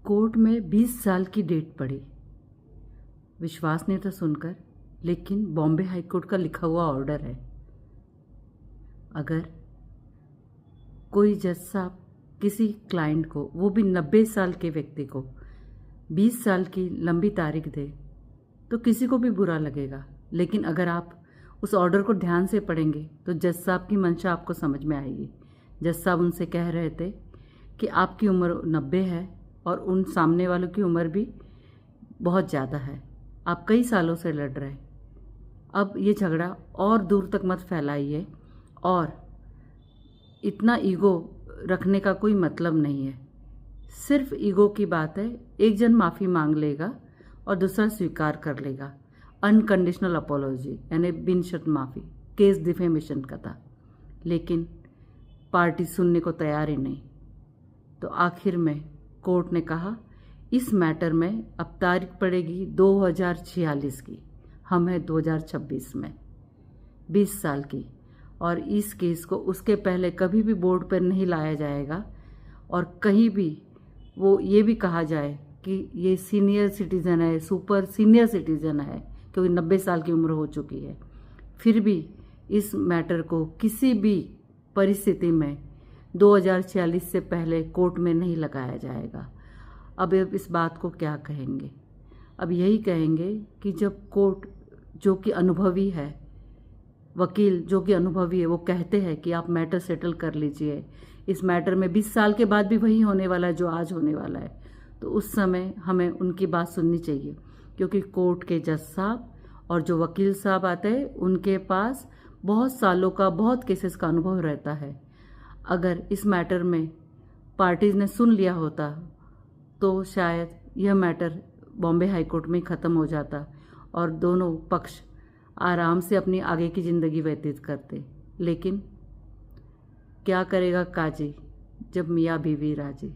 Court में 20 साल की डेट पड़ी। विश्वास नहीं था सुनकर, लेकिन बॉम्बे हाई कोर्ट का लिखा हुआ ऑर्डर है। अगर कोई जज साहब किसी क्लाइंट को, वो भी 90 साल के व्यक्ति को 20 साल की लंबी तारीख दे तो किसी को भी बुरा लगेगा। लेकिन अगर आप उस ऑर्डर को ध्यान से पढ़ेंगे तो जज साहब की मंशा आपको समझ में आएगी। जज साहब उनसे कह रहे थे कि आपकी उम्र 90 है और उन सामने वालों की उम्र भी बहुत ज़्यादा है, आप कई सालों से लड़ रहे हैं। अब ये झगड़ा और दूर तक मत फैलाइए और इतना ईगो रखने का कोई मतलब नहीं है। सिर्फ ईगो की बात है, एक जन माफ़ी मांग लेगा और दूसरा स्वीकार कर लेगा। अनकंडीशनल अपोलॉजी यानी बिन शर्त माफ़ी, केस डिफेमेशन का था, लेकिन पार्टी सुनने को तैयार ही नहीं। तो आखिर में कोर्ट ने कहा इस मैटर में अब तारीख पड़ेगी 2046 की, हम हैं 2026 में, 20 साल की। और इस केस को उसके पहले कभी भी बोर्ड पर नहीं लाया जाएगा और कहीं भी वो ये भी कहा जाए कि ये सीनियर सिटीज़न है, सुपर सीनियर सिटीज़न है, क्योंकि 90 साल की उम्र हो चुकी है, फिर भी इस मैटर को किसी भी परिस्थिति में 2046 से पहले कोर्ट में नहीं लगाया जाएगा। अब इस बात को क्या कहेंगे? अब यही कहेंगे कि जब कोर्ट जो कि अनुभवी है, वकील जो कि अनुभवी है, वो कहते हैं कि आप मैटर सेटल कर लीजिए, इस मैटर में 20 साल के बाद भी वही होने वाला है जो आज होने वाला है, तो उस समय हमें उनकी बात सुननी चाहिए। क्योंकि कोर्ट के जज साहब और जो वकील साहब आते हैं उनके पास बहुत सालों का, बहुत केसेस का अनुभव रहता है। अगर इस मैटर में पार्टीज़ ने सुन लिया होता तो शायद यह मैटर बॉम्बे हाई कोर्ट में ख़त्म हो जाता और दोनों पक्ष आराम से अपनी आगे की ज़िंदगी व्यतीत करते। लेकिन क्या करेगा काजी जब मियाँ बीवी राजी।